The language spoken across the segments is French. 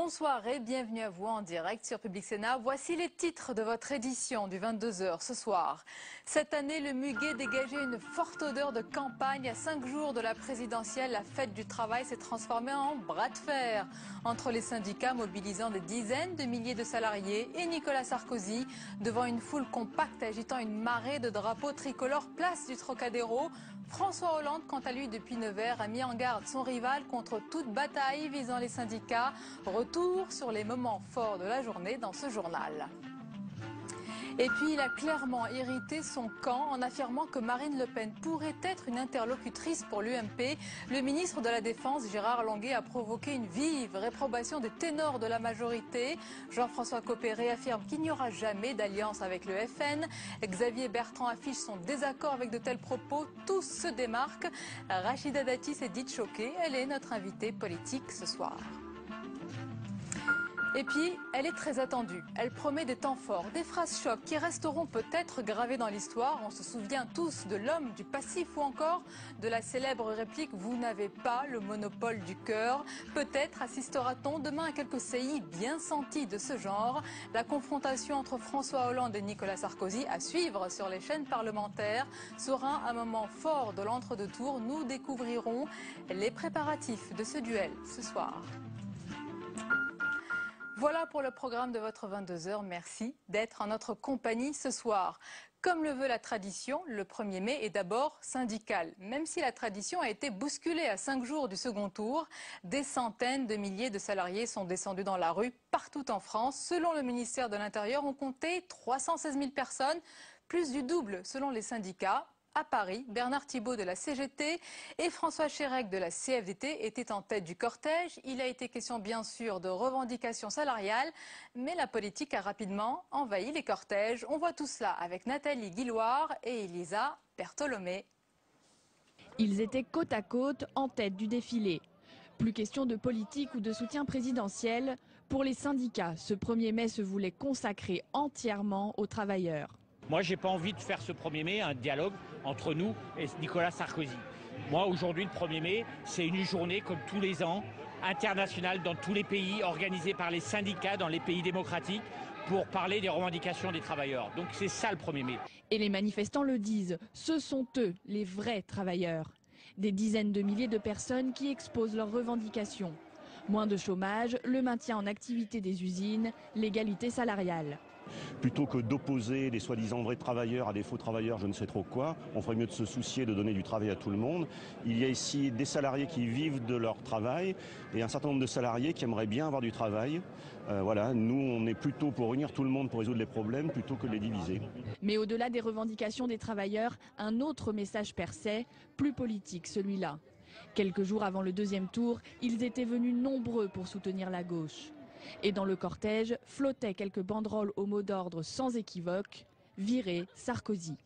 Bonsoir et bienvenue à vous en direct sur Public Sénat. Voici les titres de votre édition du 22h ce soir. Cette année, le Muguet dégageait une forte odeur de campagne. À 5 jours de la présidentielle, la fête du travail s'est transformée en bras de fer entre les syndicats mobilisant des dizaines de milliers de salariés et Nicolas Sarkozy devant une foule compacte agitant une marée de drapeaux tricolores place du Trocadéro. François Hollande, quant à lui, depuis Nevers, a mis en garde son rival contre toute bataille visant les syndicats. Retour sur les moments forts de la journée dans ce journal. Et puis il a clairement irrité son camp en affirmant que Marine Le Pen pourrait être une interlocutrice pour l'UMP. Le ministre de la Défense, Gérard Longuet, a provoqué une vive réprobation des ténors de la majorité. Jean-François Copé réaffirme qu'il n'y aura jamais d'alliance avec le FN. Xavier Bertrand affiche son désaccord avec de tels propos. Tous se démarquent. Rachida Dati s'est dite choquée. Elle est notre invitée politique ce soir. Et puis, elle est très attendue. Elle promet des temps forts, des phrases chocs qui resteront peut-être gravées dans l'histoire. On se souvient tous de l'homme du passif ou encore de la célèbre réplique « Vous n'avez pas le monopole du cœur ». Peut-être assistera-t-on demain à quelques saillies bien senties de ce genre. La confrontation entre François Hollande et Nicolas Sarkozy à suivre sur les chaînes parlementaires sera un moment fort de l'entre-deux-tours. Nous découvrirons les préparatifs de ce duel ce soir. Voilà pour le programme de votre 22h. Merci d'être en notre compagnie ce soir. Comme le veut la tradition, le 1er mai est d'abord syndical. Même si la tradition a été bousculée à 5 jours du second tour, des centaines de milliers de salariés sont descendus dans la rue partout en France. Selon le ministère de l'Intérieur, on comptait 316 000 personnes, plus du double selon les syndicats. À Paris, Bernard Thibault de la CGT et François Chérèque de la CFDT étaient en tête du cortège. Il a été question bien sûr de revendications salariales, mais la politique a rapidement envahi les cortèges. On voit tout cela avec Nathalie Guilloire et Elisa Bertolomé. Ils étaient côte à côte en tête du défilé. Plus question de politique ou de soutien présidentiel. Pour les syndicats, ce 1er mai se voulait consacré entièrement aux travailleurs. Moi, j'ai pas envie de faire ce 1er mai un dialogue entre nous et Nicolas Sarkozy. Moi, aujourd'hui, le 1er mai, c'est une journée comme tous les ans, internationale dans tous les pays, organisée par les syndicats dans les pays démocratiques pour parler des revendications des travailleurs. Donc c'est ça le 1er mai. Et les manifestants le disent, ce sont eux, les vrais travailleurs. Des dizaines de milliers de personnes qui exposent leurs revendications. Moins de chômage, le maintien en activité des usines, l'égalité salariale. Plutôt que d'opposer les soi-disant vrais travailleurs à des faux travailleurs, je ne sais trop quoi, on ferait mieux de se soucier de donner du travail à tout le monde. Il y a ici des salariés qui vivent de leur travail et un certain nombre de salariés qui aimeraient bien avoir du travail. Voilà, nous on est plutôt pour unir tout le monde pour résoudre les problèmes plutôt que de les diviser. Mais au-delà des revendications des travailleurs, un autre message perçait, plus politique celui-là. Quelques jours avant le deuxième tour, ils étaient venus nombreux pour soutenir la gauche. Et dans le cortège, flottaient quelques banderoles au mot d'ordre sans équivoque, virer Sarkozy.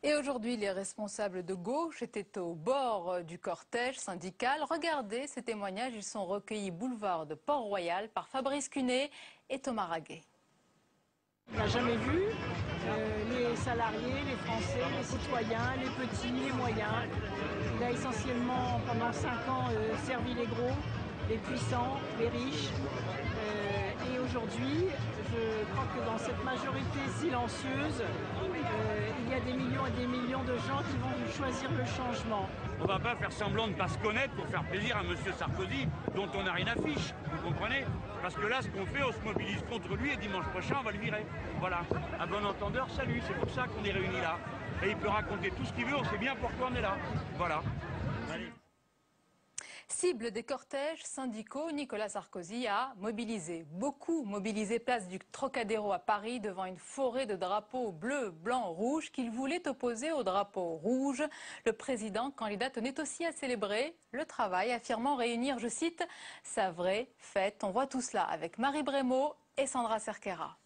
Et aujourd'hui, les responsables de gauche étaient au bord du cortège syndical. Regardez ces témoignages, ils sont recueillis boulevard de Port-Royal par Fabrice Cunet et Thomas Raguet. On n'a jamais vu les salariés, les Français, les citoyens, les petits, les moyens. Il a essentiellement, pendant 5 ans, servi les gros, les puissants, les riches. Et aujourd'hui, je crois que dans cette majorité silencieuse, il y a des millions et des millions de gens qui vont choisir le changement. On ne va pas faire semblant de ne pas se connaître pour faire plaisir à M. Sarkozy, dont on n'a rien à fiche, vous comprenez? Parce que là, ce qu'on fait, on se mobilise contre lui et dimanche prochain, on va le virer. Voilà. Un bon entendeur, salut, c'est pour ça qu'on est réunis là. Et il peut raconter tout ce qu'il veut, on sait bien pourquoi on est là. Voilà. Allez. Cible des cortèges syndicaux, Nicolas Sarkozy a mobilisé, beaucoup mobilisé place du Trocadéro à Paris devant une forêt de drapeaux bleus, blancs, rouges qu'il voulait opposer au drapeau rouge. Le président candidat tenait aussi à célébrer le travail, affirmant réunir, je cite, sa vraie fête. On voit tout cela avec Marie Brémaud et Sandra Cerquera.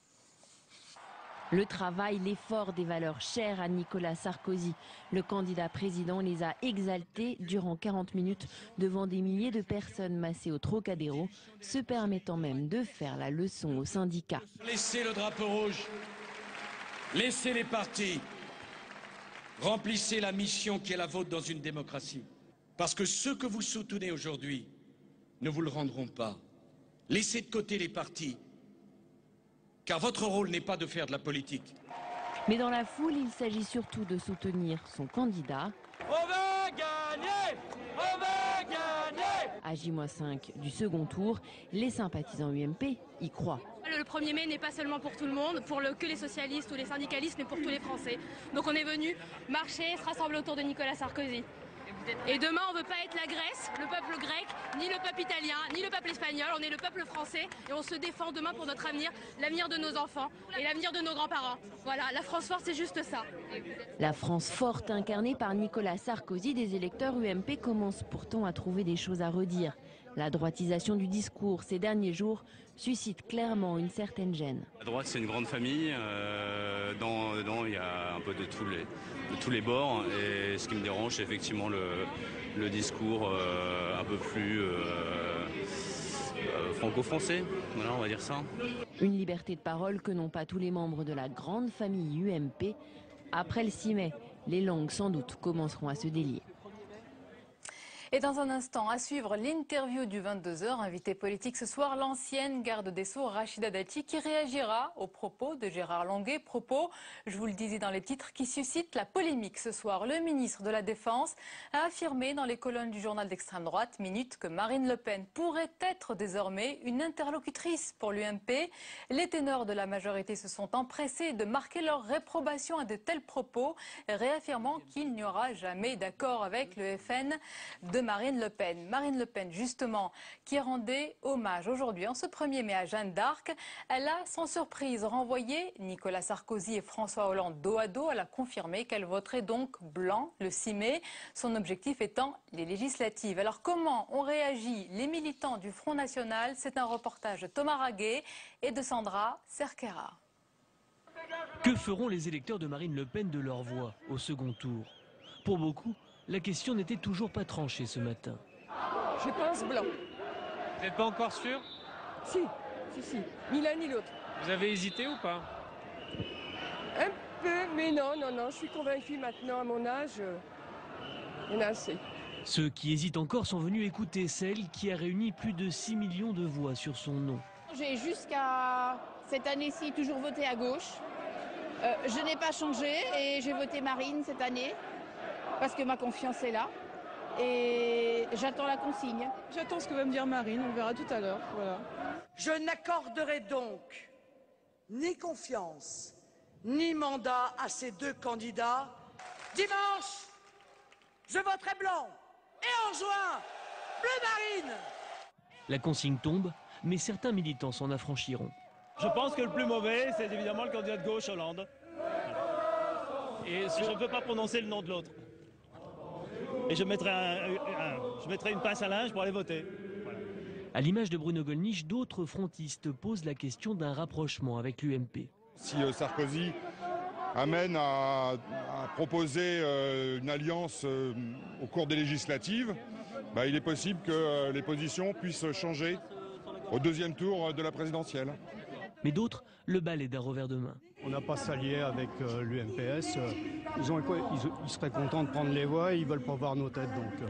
Le travail, l'effort, des valeurs chères à Nicolas Sarkozy. Le candidat président les a exaltés durant 40 minutes devant des milliers de personnes massées au Trocadéro, se permettant même de faire la leçon aux syndicats. Laissez le drapeau rouge, laissez les partis, remplissez la mission qui est la vôtre dans une démocratie. Parce que ceux que vous soutenez aujourd'hui ne vous le rendront pas. Laissez de côté les partis, car votre rôle n'est pas de faire de la politique. Mais dans la foule, il s'agit surtout de soutenir son candidat. On va gagner! On va gagner! À J-5 du second tour, les sympathisants UMP y croient. Le 1er mai n'est pas seulement pour tout le monde, que les socialistes ou les syndicalistes, mais pour tous les Français. Donc on est venu marcher, se rassembler autour de Nicolas Sarkozy. Et demain, on ne veut pas être la Grèce, le peuple grec, ni le peuple italien, ni le peuple espagnol. On est le peuple français et on se défend demain pour notre avenir, l'avenir de nos enfants et l'avenir de nos grands-parents. Voilà, la France forte, c'est juste ça. La France forte incarnée par Nicolas Sarkozy, des électeurs UMP commencent pourtant à trouver des choses à redire. La droitisation du discours ces derniers jours suscite clairement une certaine gêne. La droite, c'est une grande famille. Dedans, il y a un peu de tous les bords. Et ce qui me dérange, c'est effectivement le discours un peu plus franco-français. Voilà, on va dire ça. Une liberté de parole que n'ont pas tous les membres de la grande famille UMP. Après le 6 mai, les langues sans doute commenceront à se délier. Et dans un instant, à suivre l'interview du 22h, invité politique ce soir, l'ancienne garde des Sceaux Rachida Dati qui réagira aux propos de Gérard Longuet. Propos, je vous le disais dans les titres, qui suscitent la polémique ce soir. Le ministre de la Défense a affirmé dans les colonnes du journal d'extrême droite, Minute, que Marine Le Pen pourrait être désormais une interlocutrice pour l'UMP. Les ténors de la majorité se sont empressés de marquer leur réprobation à de tels propos, réaffirmant qu'il n'y aura jamais d'accord avec le FN de Marine Le Pen. Marine Le Pen, justement, qui rendait hommage aujourd'hui, en ce 1er mai, à Jeanne d'Arc. Elle a, sans surprise, renvoyé Nicolas Sarkozy et François Hollande dos à dos. Elle a confirmé qu'elle voterait donc blanc le 6 mai, son objectif étant les législatives. Alors comment ont réagi les militants du Front National? C'est un reportage de Thomas Raguet et de Sandra Cerquera. Que feront les électeurs de Marine Le Pen de leur voix au second tour? Pour beaucoup, la question n'était toujours pas tranchée ce matin. Je pense blanc. Vous n'êtes pas encore sûr? Si. Ni l'un ni l'autre. Vous avez hésité ou pas? Un peu, mais non, je suis convaincue maintenant à mon âge. Il y en a assez. Ceux qui hésitent encore sont venus écouter celle qui a réuni plus de 6 millions de voix sur son nom. J'ai jusqu'à cette année-ci toujours voté à gauche. Je n'ai pas changé et j'ai voté Marine cette année. Parce que ma confiance est là et j'attends la consigne. J'attends ce que va me dire Marine, on verra tout à l'heure. Voilà. Je n'accorderai donc ni confiance ni mandat à ces deux candidats. Dimanche, je voterai blanc et en juin, bleu marine. La consigne tombe, mais certains militants s'en affranchiront. Je pense que le plus mauvais, c'est évidemment le candidat de gauche, Hollande. Et je ne peux pas prononcer le nom de l'autre. Et je mettrai une pince à linge pour aller voter. Voilà. À l'image de Bruno Gollnisch, d'autres frontistes posent la question d'un rapprochement avec l'UMP. Si Sarkozy amène à proposer une alliance au cours des législatives, il est possible que les positions puissent changer au deuxième tour de la présidentielle. Mais d'autres le balaient d'un revers de main. On n'a pas s'allier avec l'UMPS. Ils seraient contents de prendre les voix et ils ne veulent pas voir nos têtes, donc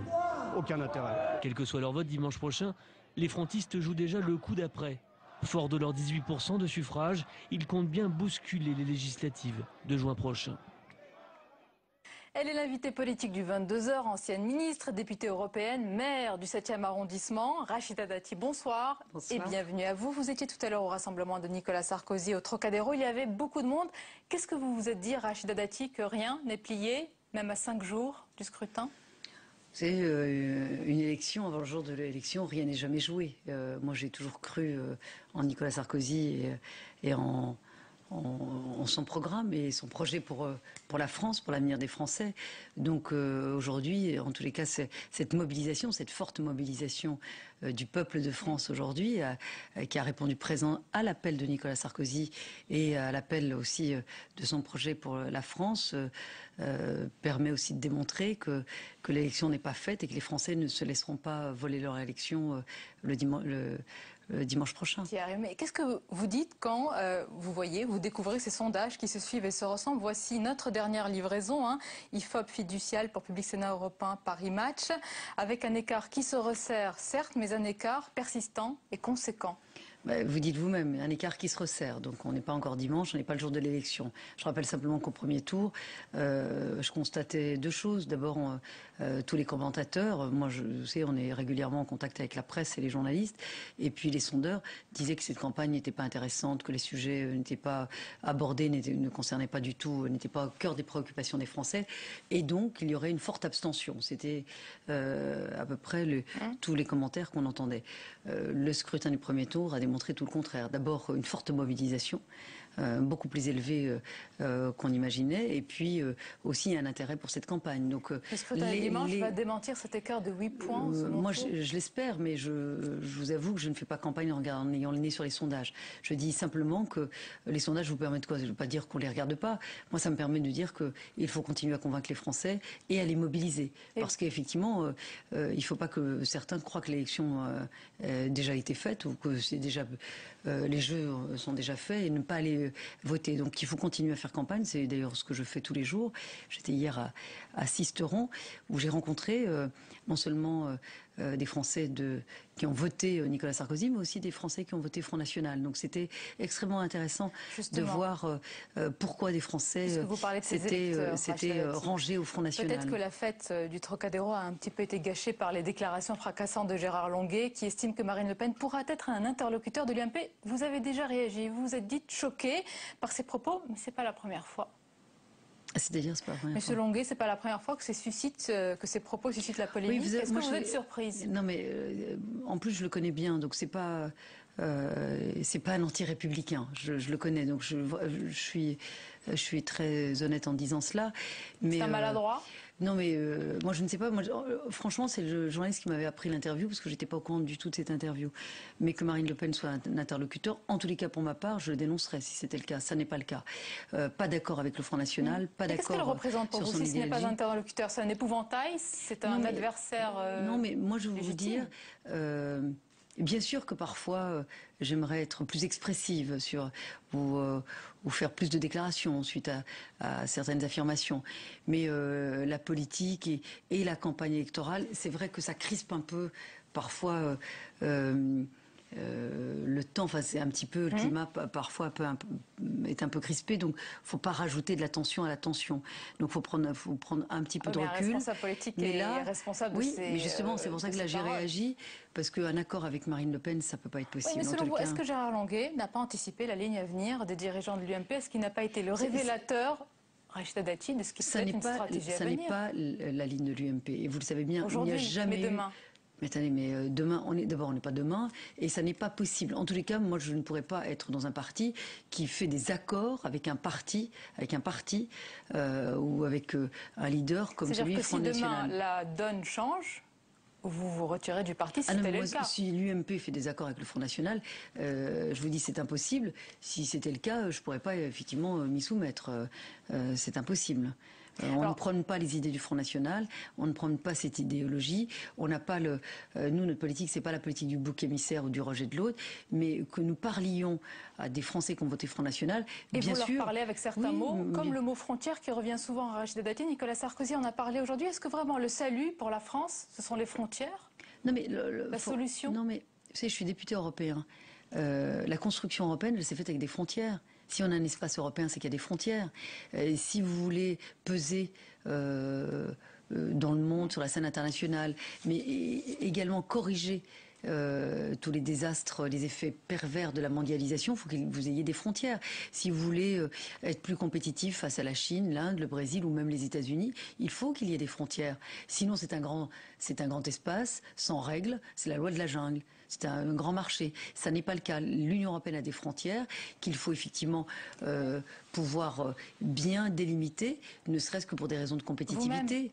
aucun intérêt. Quel que soit leur vote dimanche prochain, les frontistes jouent déjà le coup d'après. Forts de leurs 18% de suffrage, ils comptent bien bousculer les législatives de juin prochain. Elle est l'invitée politique du 22h, ancienne ministre, députée européenne, maire du 7e arrondissement. Rachida Dati, bonsoir. Et bienvenue à vous. Vous étiez tout à l'heure au rassemblement de Nicolas Sarkozy au Trocadéro. Il y avait beaucoup de monde. Qu'est-ce que vous vous êtes dit, Rachida Dati, que rien n'est plié, même à 5 jours du scrutin? C'est une élection, avant le jour de l'élection, rien n'est jamais joué. Moi, j'ai toujours cru en Nicolas Sarkozy et en son programme et son projet pour la France, pour l'avenir des Français. Donc aujourd'hui, en tous les cas, cette mobilisation, cette forte mobilisation du peuple de France aujourd'hui, qui a répondu présent à l'appel de Nicolas Sarkozy et à l'appel aussi de son projet pour la France, permet aussi de démontrer que l'élection n'est pas faite et que les Français ne se laisseront pas voler leur élection le dimanche prochain. Mais qu'est-ce que vous dites quand vous découvrez ces sondages qui se suivent et se ressemblent? Voici notre dernière livraison, IFOP fiducial pour Public Sénat Europe 1 Paris Match, avec un écart qui se resserre, certes, mais un écart persistant et conséquent. Vous dites vous-même, un écart qui se resserre. Donc on n'est pas encore dimanche, on n'est pas le jour de l'élection. Je rappelle simplement qu'au premier tour, je constatais deux choses. D'abord, tous les commentateurs, moi je sais, on est régulièrement en contact avec la presse et les journalistes, et puis les sondeurs disaient que cette campagne n'était pas intéressante, que les sujets n'étaient pas abordés, ne concernaient pas du tout, n'étaient pas au cœur des préoccupations des Français, et donc il y aurait une forte abstention. C'était à peu près tous les commentaires qu'on entendait. Le scrutin du premier tour a démontré tout le contraire. D'abord, une forte mobilisation, beaucoup plus élevée qu'on imaginait, et puis aussi un intérêt pour cette campagne. Donc, le scrutin du dimanche va démentir cet écart de 8 points moi, je l'espère, mais je vous avoue que je ne fais pas campagne en ayant le nez sur les sondages. Je dis simplement que les sondages vous permettent quoi? Je ne veux pas dire qu'on ne les regarde pas. Moi, ça me permet de dire qu'il faut continuer à convaincre les Français et à les mobiliser. Parce qu'effectivement, il ne faut pas que certains croient que l'élection a déjà été faite ou que c'est déjà... les jeux sont déjà faits et ne pas aller voter. Donc il faut continuer à faire campagne. C'est d'ailleurs ce que je fais tous les jours. J'étais hier à Sisteron où j'ai rencontré non seulement des Français qui ont voté Nicolas Sarkozy, mais aussi des Français qui ont voté Front National. Donc c'était extrêmement intéressant de voir pourquoi des Français s'étaient rangés au Front National. Peut-être que la fête du Trocadéro a un petit peu été gâchée par les déclarations fracassantes de Gérard Longuet, qui estime que Marine Le Pen pourra être un interlocuteur de l'UMP. Vous avez déjà réagi, vous vous êtes dit choqué par ces propos, mais ce n'est pas la première fois. C'est-à-dire, c'est pas la première fois. Monsieur Longuet, c'est pas la première fois que ces propos suscitent la polémique. Oui, Est-ce que vous êtes surprise? Non, mais en plus, je le connais bien, donc c'est pas un anti-républicain. Je le connais, donc je suis très honnête en disant cela. C'est un maladroit? Non, mais moi, je ne sais pas. Moi, franchement, c'est le journaliste qui m'avait appris l'interview, parce que j'étais pas au courant du tout de cette interview. Mais que Marine Le Pen soit un interlocuteur, en tous les cas, pour ma part, je le dénoncerais si c'était le cas. Ça n'est pas le cas. Pas d'accord avec le Front National, pas d'accord. Qu'est-ce qu'elle représente pour vous si ce n'est pas un interlocuteur? C'est un épouvantail? C'est un adversaire Non, mais moi, je veux vous dire... Bien sûr que parfois, j'aimerais être plus expressive ou faire plus de déclarations suite à certaines affirmations. Mais la politique et la campagne électorale, c'est vrai que ça crispe un peu parfois le temps. Enfin, c'est un petit peu, le climat parfois est un peu crispé, donc il ne faut pas rajouter de la tension à la tension. Donc il faut prendre un petit peu de recul. Un responsable politique est responsable de ses mais justement, c'est pour ça que là j'ai réagi, parce qu'un accord avec Marine Le Pen, ça ne peut pas être possible. Oui, mais selon vous, est-ce que Gérard Longuet n'a pas anticipé la ligne à venir des dirigeants de l'UMP? Est-ce qu'il n'a pas été le révélateur, Rachida Dati, de ce qui peut être une stratégie à venir? Ça n'est pas la ligne de l'UMP, et vous le savez bien, il n'y a jamais eu... Mais attendez, mais demain, d'abord on n'est pas demain, et ça n'est pas possible. En tous les cas, moi je ne pourrais pas être dans un parti qui fait des accords avec un parti ou avec un leader comme celui du Front National. C'est-à-dire que si demain la donne change, vous vous retirez du parti si c'était le cas? Si l'UMP fait des accords avec le Front National, je vous dis c'est impossible. Si c'était le cas, je ne pourrais pas effectivement m'y soumettre. C'est impossible. On ne prône pas les idées du Front National, on ne prône pas cette idéologie, on n'a pas nous, notre politique, c'est pas la politique du bouc émissaire ou du rejet de l'autre, mais que nous parlions à des Français qui ont voté Front National, et bien sûr. Et vous leur parlez avec certains mots, comme le mot frontière qui revient souvent à Rachida Dati. Nicolas Sarkozy en a parlé aujourd'hui. Est-ce que vraiment le salut pour la France, ce sont les frontières? Non mais la solution? Non mais, vous savez, je suis député européen. La construction européenne, elle s'est faite avec des frontières. Si on a un espace européen, c'est qu'il y a des frontières. Si vous voulez peser dans le monde, sur la scène internationale, mais également corriger tous les désastres, les effets pervers de la mondialisation, il faut que vous ayez des frontières. Si vous voulez être plus compétitif face à la Chine, l'Inde, le Brésil ou même les États-Unis, il faut qu'il y ait des frontières. Sinon, c'est un grand espace, sans règles, c'est la loi de la jungle. C'est un grand marché. Ça n'est pas le cas. L'Union européenne a des frontières qu'il faut effectivement pouvoir bien délimiter, ne serait-ce que pour des raisons de compétitivité.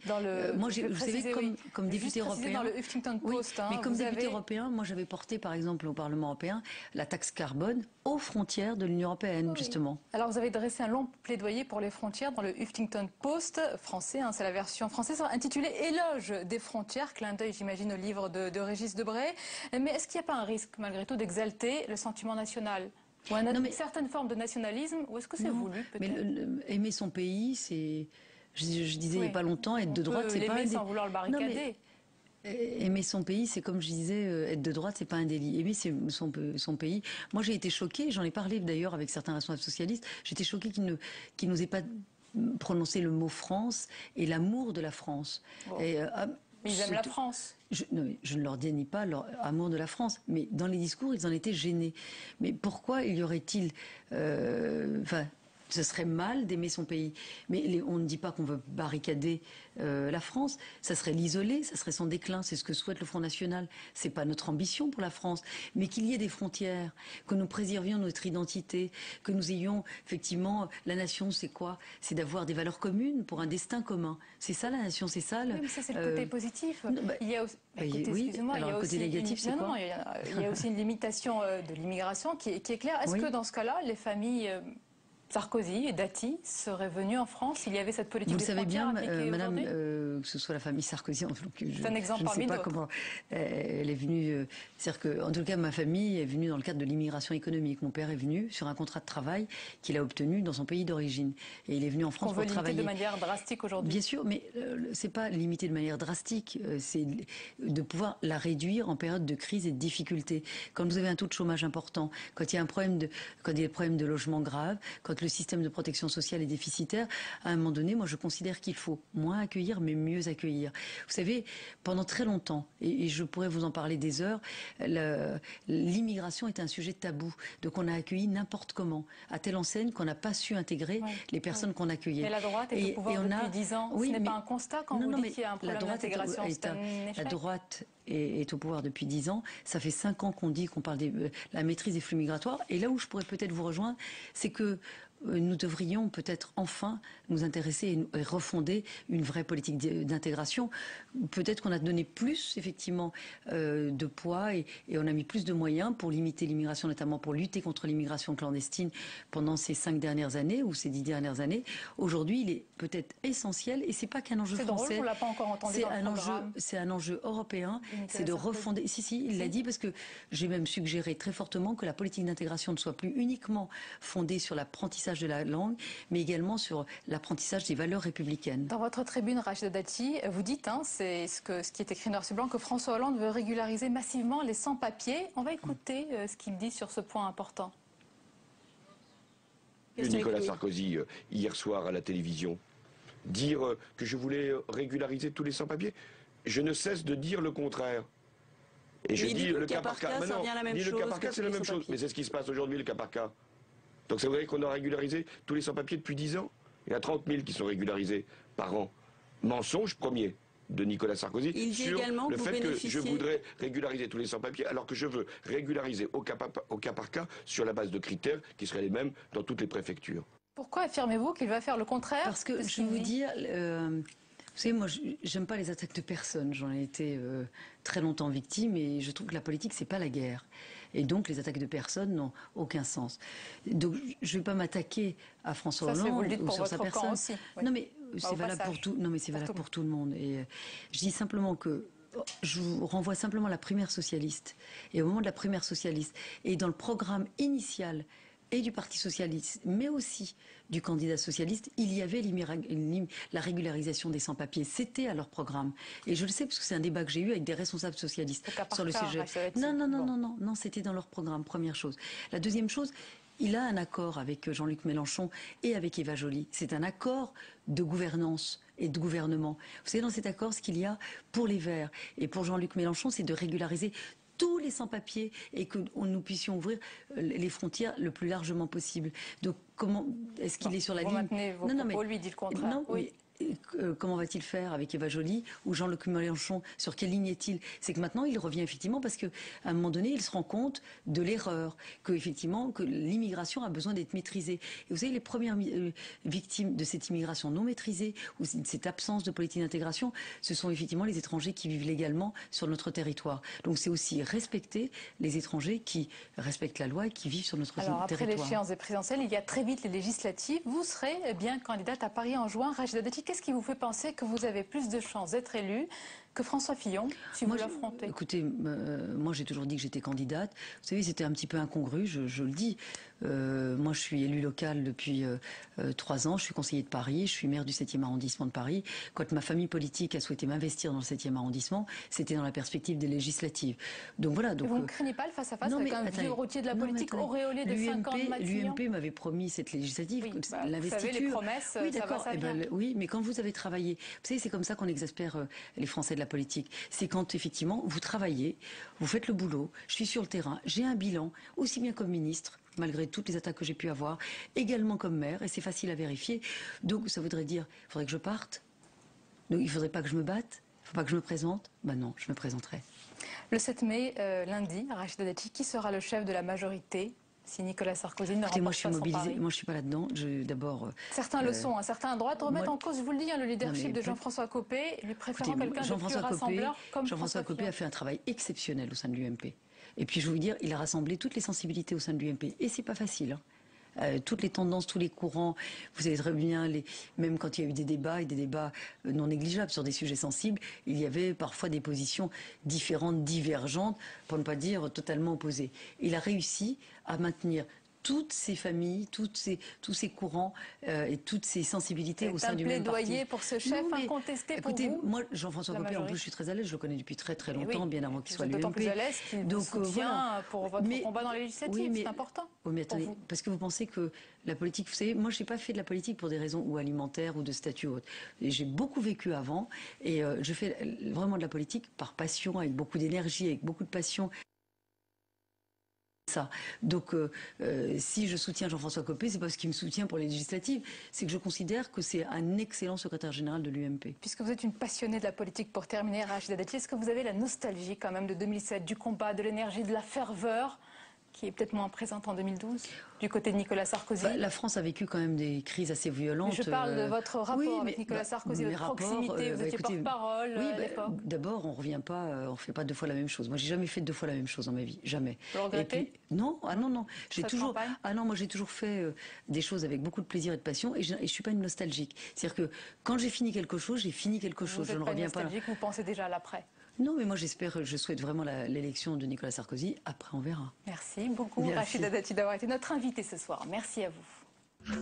Moi, vous savez, comme député européen, dans le Huffington Post, mais comme député européen, moi j'avais porté par exemple au Parlement européen la taxe carbone aux frontières de l'Union européenne, justement. Alors vous avez dressé un long plaidoyer pour les frontières dans le Huffington Post français, c'est la version française, intitulé Éloge des frontières, clin d'œil j'imagine au livre de Régis Debray. Mais est-ce qu'il n'y a pas un risque malgré tout d'exalter le sentiment national ou une certaine forme de nationalisme, ou est-ce que c'est voulu peut-être? Mais aimer son pays, c'est... Je disais il n'y a pas longtemps, être de droite, c'est pas... sans vouloir le barricader. Aimer son pays, c'est comme je disais, être de droite, c'est pas un délit. Aimer son pays. Moi, j'ai été choquée, j'en ai parlé d'ailleurs avec certains responsables socialistes, j'étais choquée qu'ils n'osaient pas prononcer le mot France et l'amour de la France. Oh. Mais ils aiment la France. Je ne leur dénie pas leur amour de la France, mais dans les discours, ils en étaient gênés. Mais pourquoi y aurait-il... ce serait mal d'aimer son pays. Mais on ne dit pas qu'on veut barricader la France. Ça serait l'isoler, ça serait son déclin. C'est ce que souhaite le Front National. C'est pas notre ambition pour la France. Mais qu'il y ait des frontières, que nous préservions notre identité, que nous ayons effectivement... La nation, c'est quoi? C'est d'avoir des valeurs communes pour un destin commun. C'est ça la nation, c'est ça. Oui, mais ça, c'est le côté positif. Il y a aussi... Écoutez, oui, excusez-moi, alors il y a le côté aussi négatif, c'est quoi? Il y a aussi une limitation de l'immigration qui est claire. Est-ce que dans ce cas-là, les familles... Sarkozy et Dati seraient venus en France, il y avait cette politique des frontières appliquée aujourd'hui. Vous le savez bien, madame, que ce soit la famille Sarkozy, c'est un exemple parmi d'autres. Je ne sais pas comment elle est venue. C'est-à-dire que, en tout cas, ma famille est venue dans le cadre de l'immigration économique. Mon père est venu sur un contrat de travail qu'il a obtenu dans son pays d'origine. Et il est venu en France pour travailler. De manière drastique aujourd'hui. Bien sûr, mais c'est pas limité de manière drastique, c'est de pouvoir la réduire en période de crise et de difficulté. Quand vous avez un taux de chômage important, quand il y a un problème de logement grave, quand le système de protection sociale est déficitaire, à un moment donné, moi je considère qu'il faut moins accueillir mais mieux accueillir. Vous savez, pendant très longtemps, et je pourrais vous en parler des heures, l'immigration est un sujet tabou. Donc on a accueilli n'importe comment, à telle enseigne qu'on n'a pas su intégrer les personnes qu'on accueillait. Mais la droite est au pouvoir depuis 10 ans. Ce n'est pas un constat quand vous dites qu'il y a un problème d'intégration, c'est un échec. La droite est au pouvoir depuis 10 ans. Ça fait 5 ans qu'on dit qu'on parle de la maîtrise des flux migratoires. Et là où je pourrais peut-être vous rejoindre, c'est que nous devrions peut-être enfin nous intéresser et refonder une vraie politique d'intégration. Peut-être qu'on a donné plus, effectivement, de poids et on a mis plus de moyens pour limiter l'immigration, notamment pour lutter contre l'immigration clandestine pendant ces 5 dernières années ou ces 10 dernières années. Aujourd'hui, il est peut-être essentiel et c'est pas qu'un enjeu français. C'est drôle, on l'a pas encore entendu dans le programme. C'est un enjeu européen, c'est de refonder. Si, il l'a dit parce que j'ai même suggéré très fortement que la politique d'intégration ne soit plus uniquement fondée sur l'apprentissage de la langue, mais également sur l'apprentissage des valeurs républicaines. Dans votre tribune, Rachida Dati, vous dites, c'est ce qui est écrit noir sur blanc, que François Hollande veut régulariser massivement les sans-papiers. On va écouter ce qu'il dit sur ce point important. Nicolas Sarkozy, hier soir à la télévision, dire que je voulais régulariser tous les sans-papiers, je ne cesse de dire le contraire. Et je dis le cas par cas. Mais non, le cas par cas, c'est la même chose. Mais c'est ce qui se passe aujourd'hui, le cas par cas. Donc ça veut dire qu'on a régularisé tous les sans-papiers depuis 10 ans. Il y a 30 000 qui sont régularisés par an. Mensonge premier de Nicolas Sarkozy sur le fait que je voudrais régulariser tous les sans-papiers alors que je veux régulariser au cas par cas sur la base de critères qui seraient les mêmes dans toutes les préfectures. Pourquoi affirmez-vous qu'il va faire le contraire? Parce que je vais vous dire... Vous savez, moi, j'aime pas les attaques de personnes. J'en ai été très longtemps victime et je trouve que la politique, c'est pas la guerre. Et donc, les attaques de personnes n'ont aucun sens. Donc, je vais pas m'attaquer à François Hollande ou sur sa personne. Aussi, oui. Non, mais c'est valable pour tout. Non, mais c'est valable pour tout le monde. Et je dis simplement que je vous renvoie simplement à la primaire socialiste. Et au moment de la primaire socialiste, et dans le programme initial et du Parti socialiste, mais aussi du candidat socialiste, il y avait la régularisation des sans-papiers. C'était à leur programme. Et je le sais parce que c'est un débat que j'ai eu avec des responsables socialistes sur le sujet. Non, c'était dans leur programme, première chose. La deuxième chose, il a un accord avec Jean-Luc Mélenchon et avec Eva Joly. C'est un accord de gouvernance et de gouvernement. Vous savez, dans cet accord, ce qu'il y a pour les Verts et pour Jean-Luc Mélenchon, c'est de régulariser tous les sans-papiers et que nous puissions ouvrir les frontières le plus largement possible. Donc, comment est-ce qu'il est sur la ligne? Pour lui, il dit le contraire. Non, oui. Comment va-t-il faire avec Eva Joly ou Jean-Luc Mélenchon? Sur quelle ligne est-il? C'est que maintenant il revient effectivement parce qu'à un moment donné il se rend compte de l'erreur, que l'immigration a besoin d'être maîtrisée. Et vous savez, les premières victimes de cette immigration non maîtrisée ou de cette absence de politique d'intégration, ce sont effectivement les étrangers qui vivent légalement sur notre territoire. Donc c'est aussi respecter les étrangers qui respectent la loi et qui vivent sur notre territoire. Après l'échéance des présidentielles, il y a très vite les législatives. Vous serez bien candidate à Paris en juin. Rachida Dati, qu'est-ce qui vous fait penser que vous avez plus de chances d'être élue que François Fillon, si vous l'affrontez? Écoutez, moi j'ai toujours dit que j'étais candidate. Vous savez, c'était un petit peu incongru, je le dis. Moi je suis élue locale depuis 3 ans, je suis conseiller de Paris, je suis maire du 7e arrondissement de Paris. Quand ma famille politique a souhaité m'investir dans le 7e arrondissement, c'était dans la perspective des législatives. Donc voilà. Donc, vous ne craignez pas le face-à-face avec un vieux routier de la politique auréolé de 5 ans de Matignon? L'UMP m'avait promis cette législative, l'investiture. Vous savez, les promesses, oui, ça va, ça vient. Oui, mais quand vous avez travaillé, vous savez, c'est comme ça qu'on exaspère les Français de la politique. C'est quand effectivement vous travaillez, vous faites le boulot, je suis sur le terrain, j'ai un bilan, aussi bien comme ministre, malgré toutes les attaques que j'ai pu avoir, également comme maire, et c'est facile à vérifier. Donc ça voudrait dire, il faudrait que je parte, donc il ne faudrait pas que je me batte, il ne faut pas que je me présente. Ben non, je me présenterai. Le 7 mai, lundi, Rachida Dati, qui sera le chef de la majorité si Nicolas Sarkozy ne remporte pas son pari? Moi je suis pas là-dedans. D'abord. Certains le sont, certains à droite remettent en cause, je vous le dis, le leadership de Jean-François Copé, lui préférant quelqu'un de plus rassembleur comme Jean-François Copé a fait un travail exceptionnel au sein de l'UMP. Et puis je vais vous dire, il a rassemblé toutes les sensibilités au sein de l'UMP. Et c'est pas facile. Toutes les tendances, tous les courants, vous savez très bien, même quand il y a eu des débats, et des débats non négligeables sur des sujets sensibles, il y avait parfois des positions différentes, divergentes, pour ne pas dire totalement opposées. Il a réussi à maintenir toutes ces familles, tous ces courants et toutes ces sensibilités au sein du même parti. Un plaidoyer pour ce chef incontesté pour vous? Écoutez, moi, Jean-François Copé, en plus, je suis très à l'aise, je le connais depuis très très longtemps, bien avant qu'il soit l'UMP. D'autant plus à l'aise qu'il vous soutient pour votre combat dans les législatives, c'est important. Oui, mais attendez, parce que vous pensez que la politique, vous savez, moi, je n'ai pas fait de la politique pour des raisons ou alimentaires ou de statut ou autre. J'ai beaucoup vécu avant et je fais vraiment de la politique par passion, avec beaucoup d'énergie, avec beaucoup de passion. Ça. Donc, si je soutiens Jean-François Copé, c'est pas parce qu'il me soutient pour les législatives, c'est que je considère que c'est un excellent secrétaire général de l'UMP. Puisque vous êtes une passionnée de la politique, pour terminer, Rachida Dati, est-ce que vous avez la nostalgie quand même de 2007, du combat, de l'énergie, de la ferveur, qui est peut-être moins présente en 2012, du côté de Nicolas Sarkozy? La France a vécu quand même des crises assez violentes. Mais je parle de votre rapport avec Nicolas Sarkozy, votre proximité, vous étiez porte-parole à l'époque. D'abord, on revient pas, on fait pas 2 fois la même chose. Moi, j'ai jamais fait 2 fois la même chose dans ma vie, jamais. Vous le regrettez? Et puis, non, non. J'ai toujours, moi j'ai toujours fait des choses avec beaucoup de plaisir et de passion, et je suis pas une nostalgique. C'est-à-dire que quand j'ai fini quelque chose, j'ai fini quelque chose. Je ne reviens pas. Vous pensez déjà à l'après? Non, mais moi je souhaite vraiment l'élection de Nicolas Sarkozy. Après, on verra. Merci beaucoup, Rachida Dati, d'avoir été notre invitée ce soir. Merci à vous.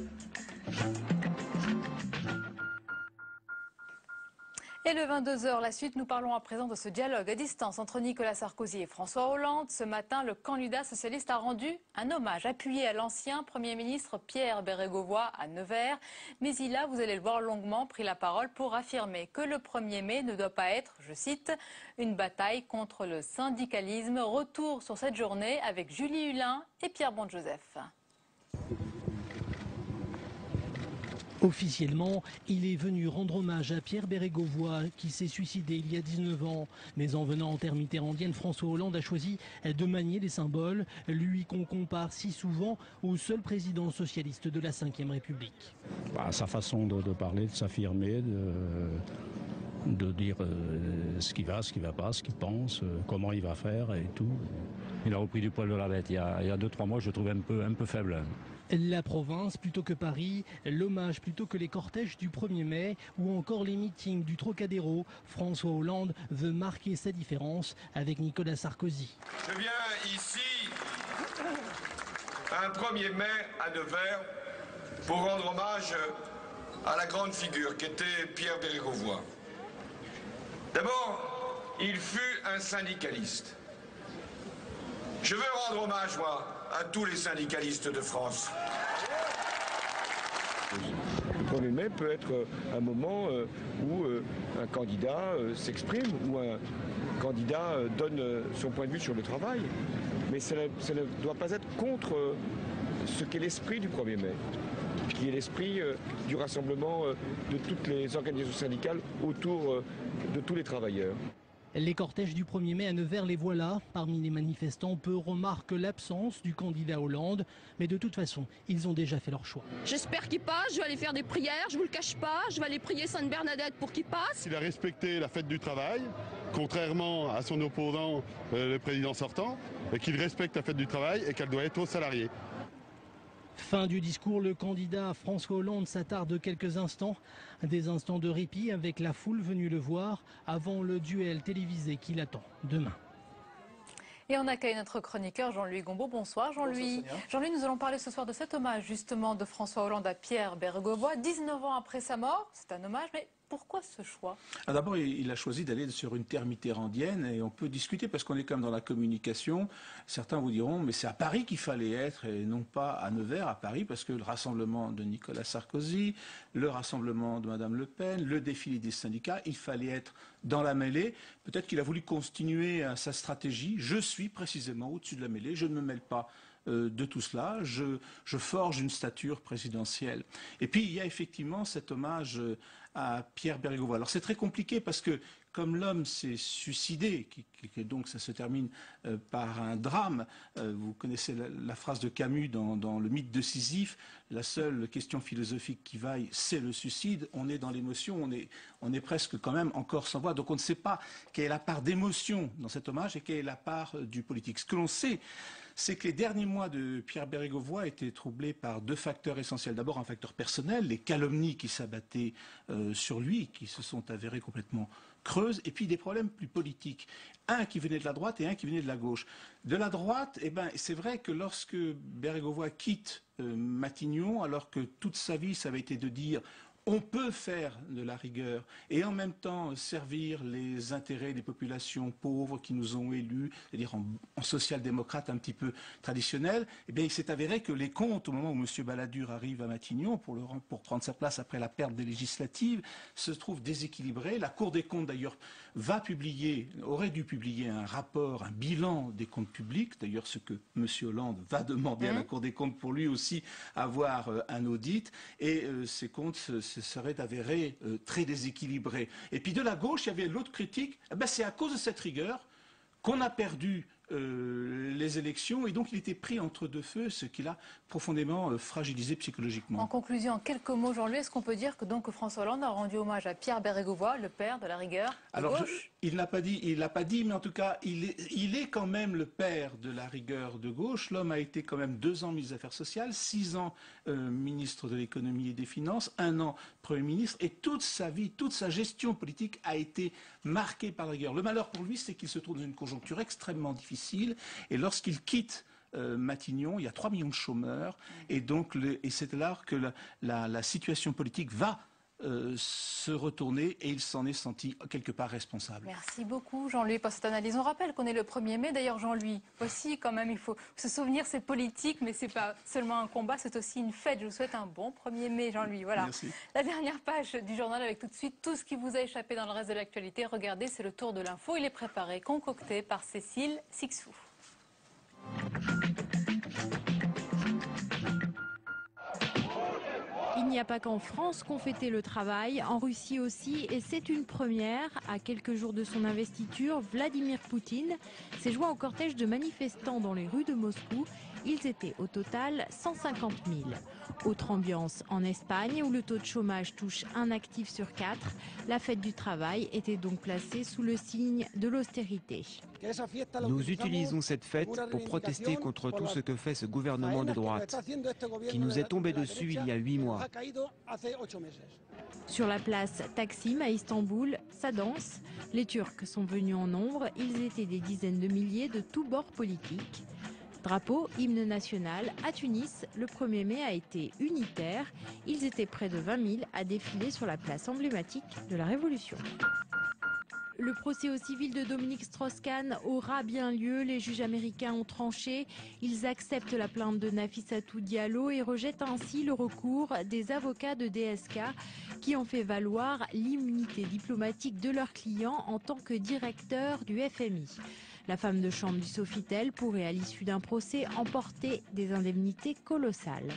Et le 22h, la suite, nous parlons à présent de ce dialogue à distance entre Nicolas Sarkozy et François Hollande. Ce matin, le candidat socialiste a rendu un hommage appuyé à l'ancien Premier ministre Pierre Bérégovoy à Nevers. Mais il a, vous allez le voir longuement, pris la parole pour affirmer que le 1er mai ne doit pas être, je cite, une bataille contre le syndicalisme. Retour sur cette journée avec Julie Hulin et Pierre Bonjoseph. Officiellement, il est venu rendre hommage à Pierre Bérégovoy qui s'est suicidé il y a 19 ans. Mais en venant en terre mitterrandienne, François Hollande a choisi de manier les symboles, lui qu'on compare si souvent au seul président socialiste de la Ve République. Sa façon de parler, de s'affirmer, de dire ce qui va pas, ce qu'il pense, comment il va faire et tout. Il a repris du poil de la bête. Il y a 2-3 mois, je le trouvais un peu faible. La province plutôt que Paris, l'hommage plutôt que les cortèges du 1er mai ou encore les meetings du Trocadéro, François Hollande veut marquer sa différence avec Nicolas Sarkozy. Je viens ici, un 1er mai à Nevers, pour rendre hommage à la grande figure qu'était Pierre Bérégovoy. D'abord, il fut un syndicaliste. Je veux rendre hommage, moi, à tous les syndicalistes de France. Le 1er mai peut être un moment où un candidat s'exprime, où un candidat donne son point de vue sur le travail. Mais ça ne doit pas être contre ce qu'est l'esprit du 1er mai, qui est l'esprit du rassemblement de toutes les organisations syndicales autour de tous les travailleurs. Les cortèges du 1er mai à Nevers, les voilà. Parmi les manifestants, peu remarquent l'absence du candidat Hollande. Mais de toute façon, ils ont déjà fait leur choix. J'espère qu'il passe, je vais aller faire des prières, je vous le cache pas. Je vais aller prier Sainte Bernadette pour qu'il passe. Il a respecté la fête du travail, contrairement à son opposant, le président sortant, et qu'il respecte la fête du travail et qu'elle doit être aux salariés. Fin du discours, le candidat François Hollande s'attarde quelques instants, des instants de répit avec la foule venue le voir avant le duel télévisé qui l'attend demain. Et on accueille notre chroniqueur Jean-Louis Gombaud. Bonsoir Jean-Louis. Jean-Louis, nous allons parler ce soir de cet hommage justement de François Hollande à Pierre Bérégovoy. 19 ans après sa mort, c'est un hommage, mais pourquoi ce choix? D'abord, il a choisi d'aller sur une terre mitterrandienne et on peut discuter parce qu'on est comme dans la communication. Certains vous diront, mais c'est à Paris qu'il fallait être et non pas à Nevers, à Paris, parce que le rassemblement de Nicolas Sarkozy, le rassemblement de Madame Le Pen, le défilé des syndicats, il fallait être dans la mêlée. Peut-être qu'il a voulu continuer sa stratégie. Je suis précisément au-dessus de la mêlée, je ne me mêle pas de tout cela, je forge une stature présidentielle. Et puis il y a effectivement cet hommage à Pierre Bérégovoy. Alors c'est très compliqué parce que comme l'homme s'est suicidé, donc ça se termine par un drame, vous connaissez la phrase de Camus dans le mythe de Sisyphe, la seule question philosophique qui vaille, c'est le suicide. On est dans l'émotion, on est presque quand même encore sans voix. Donc on ne sait pas quelle est la part d'émotion dans cet hommage et quelle est la part du politique. Ce que l'on sait, c'est que les derniers mois de Pierre Bérégovoy étaient troublés par deux facteurs essentiels. D'abord un facteur personnel, les calomnies qui s'abattaient sur lui, qui se sont avérées complètement creuses, et puis des problèmes plus politiques. Un qui venait de la droite et un qui venait de la gauche. De la droite, c'est vrai que lorsque Bérégovoy quitte Matignon, alors que toute sa vie ça avait été de dire on peut faire de la rigueur et en même temps servir les intérêts des populations pauvres qui nous ont élus, c'est-à-dire en social-démocrate un petit peu traditionnel, il s'est avéré que les comptes, au moment où M. Balladur arrive à Matignon pour prendre sa place après la perte des législatives, se trouvent déséquilibrés. La Cour des comptes, d'ailleurs, aurait dû publier un rapport, un bilan des comptes publics, d'ailleurs ce que M. Hollande va demander à la Cour des comptes pour lui aussi avoir un audit, et ces comptes se seraient avérés très déséquilibrés. Et puis de la gauche, il y avait l'autre critique, c'est à cause de cette rigueur qu'on a perdu les élections, et donc il était pris entre deux feux, ce qui l'a profondément fragilisé psychologiquement. En conclusion, en quelques mots, Jean-Louis, est-ce qu'on peut dire que François Hollande a rendu hommage à Pierre Bérégovoy, le père de la rigueur de gauche? Il l'a pas dit, mais en tout cas, il est quand même le père de la rigueur de gauche. L'homme a été quand même 2 ans ministre des Affaires sociales, 6 ans ministre de l'économie et des finances, 1 an Premier ministre, et toute sa vie, toute sa gestion politique a été marquée par la rigueur. Le malheur pour lui, c'est qu'il se trouve dans une conjoncture extrêmement difficile, et lorsqu'il quitte Matignon, il y a 3 millions de chômeurs, et donc c'est là que la situation politique va se retourner, et il s'en est senti quelque part responsable. Merci beaucoup Jean-Louis pour cette analyse. On rappelle qu'on est le 1er mai, d'ailleurs Jean-Louis, aussi quand même il faut se souvenir, c'est politique, mais c'est pas seulement un combat, c'est aussi une fête. Je vous souhaite un bon 1er mai Jean-Louis. Voilà. Merci. La dernière page du journal avec tout de suite tout ce qui vous a échappé dans le reste de l'actualité. Regardez, c'est le tour de l'info, il est préparé, concocté par Cécile Sixou. Il n'y a pas qu'en France qu'on fêtait le travail, en Russie aussi, et c'est une première. À quelques jours de son investiture, Vladimir Poutine s'est joint au cortège de manifestants dans les rues de Moscou. Ils étaient au total 150 000. Autre ambiance en Espagne, où le taux de chômage touche 1 actif sur 4. La fête du travail était donc placée sous le signe de l'austérité. Nous utilisons cette fête pour protester contre tout ce que fait ce gouvernement de droite, qui nous est tombé dessus il y a 8 mois. Sur la place Taksim à Istanbul, ça danse. Les Turcs sont venus en nombre, ils étaient des dizaines de milliers de tous bords politiques. Drapeau, hymne national, à Tunis, le 1er mai a été unitaire. Ils étaient près de 20 000 à défiler sur la place emblématique de la Révolution. Le procès au civil de Dominique Strauss-Kahn aura bien lieu. Les juges américains ont tranché. Ils acceptent la plainte de Nafissatou Diallo et rejettent ainsi le recours des avocats de DSK qui ont fait valoir l'immunité diplomatique de leur client en tant que directeur du FMI. La femme de chambre du Sofitel pourrait, à l'issue d'un procès, emporter des indemnités colossales.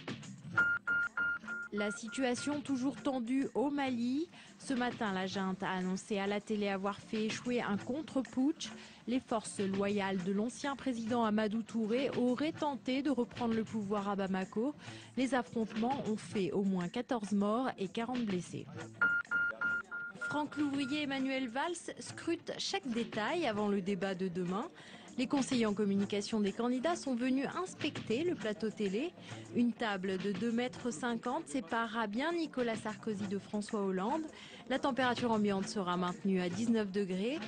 La situation toujours tendue au Mali. Ce matin, la junte a annoncé à la télé avoir fait échouer un contre-putsch. Les forces loyales de l'ancien président Amadou Touré auraient tenté de reprendre le pouvoir à Bamako. Les affrontements ont fait au moins 14 morts et 40 blessés. Franck Louvrier et Manuel Valls scrutent chaque détail avant le débat de demain. Les conseillers en communication des candidats sont venus inspecter le plateau télé. Une table de 2,50 m séparera bien Nicolas Sarkozy de François Hollande. La température ambiante sera maintenue à 19 degrés.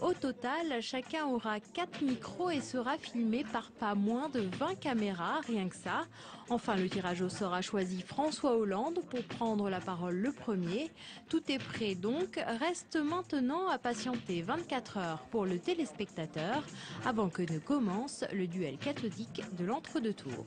Au total, chacun aura 4 micros et sera filmé par pas moins de 20 caméras, rien que ça. Enfin, le tirage au sort a choisi François Hollande pour prendre la parole le premier. Tout est prêt donc, reste maintenant à patienter 24 heures pour le téléspectateur avant que ne commence le duel cathodique de l'entre-deux tours.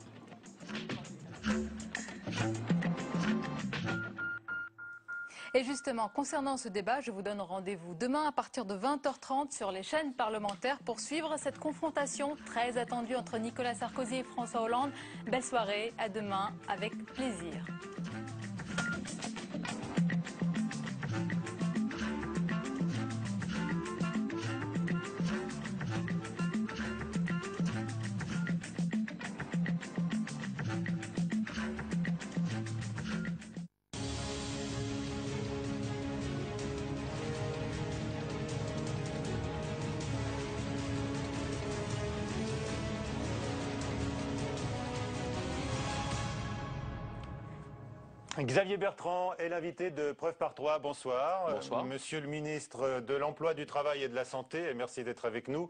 Et justement, concernant ce débat, je vous donne rendez-vous demain à partir de 20h30 sur les chaînes parlementaires pour suivre cette confrontation très attendue entre Nicolas Sarkozy et François Hollande. Belle soirée, à demain avec plaisir. Xavier Bertrand est l'invité de Preuve par 3. Bonsoir. Bonsoir. Monsieur le ministre de l'Emploi, du Travail et de la Santé, et merci d'être avec nous.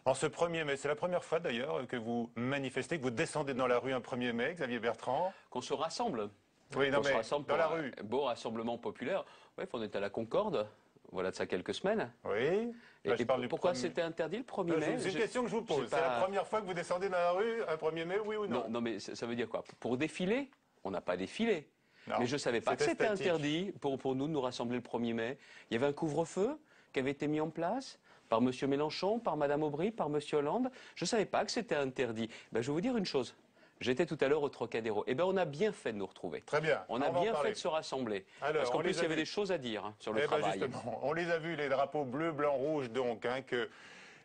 En ce 1er mai, c'est la première fois d'ailleurs que vous manifestez, que vous descendez dans la rue un 1er mai, Xavier Bertrand. Qu'on se rassemble. Oui, non, on se rassemble dans la rue. Un beau rassemblement populaire. Oui, on est à la Concorde. Voilà de ça quelques semaines. Oui. Là, et pourquoi c'était interdit le 1er mai? C'est une question que je vous pose. C'est la première fois que vous descendez dans la rue un 1er mai, oui ou non? Non, mais ça veut dire quoi? Pour défiler? On n'a pas défilé. Non, mais je ne savais pas que c'était interdit pour nous de nous rassembler le 1er mai. Il y avait un couvre-feu qui avait été mis en place par M. Mélenchon, par Mme Aubry, par M. Hollande. Je ne savais pas que c'était interdit. Ben, je vais vous dire une chose. J'étais tout à l'heure au Trocadéro. Eh bien, on a bien fait de nous retrouver. Très bien. On a bien fait de se rassembler. Alors, parce qu'en plus, il y avait des choses à dire sur le travail. Justement, on les a vus, les drapeaux bleu, blanc, rouge, donc, que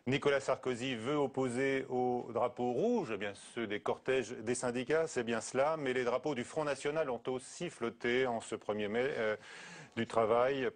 Nicolas Sarkozy veut opposer aux drapeaux rouges, eh bien ceux des cortèges des syndicats, c'est bien cela, mais les drapeaux du Front National ont aussi flotté en ce 1er mai du travail,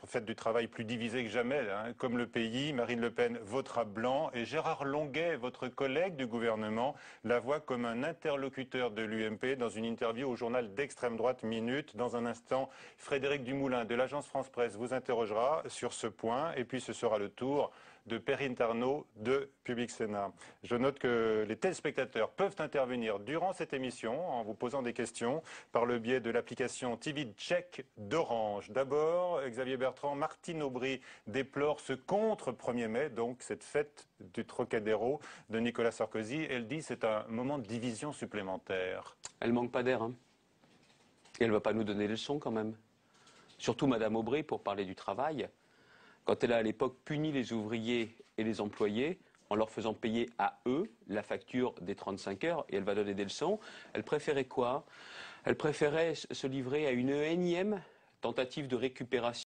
fête du travail plus divisée que jamais, hein, comme le pays. Marine Le Pen votera blanc et Gérard Longuet, votre collègue du gouvernement, la voit comme un interlocuteur de l'UMP dans une interview au journal d'extrême droite Minute. Dans un instant, Frédéric Dumoulin de l'agence France-Presse vous interrogera sur ce point et puis ce sera le tour de Perrine Tarnot de Public Sénat. Je note que les téléspectateurs peuvent intervenir durant cette émission en vous posant des questions par le biais de l'application TV Check d'Orange. D'abord, Xavier Bertrand, Martine Aubry déplore ce contre 1er mai, donc cette fête du Trocadéro de Nicolas Sarkozy. Elle dit que c'est un moment de division supplémentaire. Elle manque pas d'air, hein. Et elle ne va pas nous donner des leçons quand même. Surtout Mme Aubry pour parler du travail. Quand elle a à l'époque puni les ouvriers et les employés en leur faisant payer à eux la facture des 35 heures, et elle va donner des leçons, elle préférait quoi? Elle préférait se livrer à une énième tentative de récupération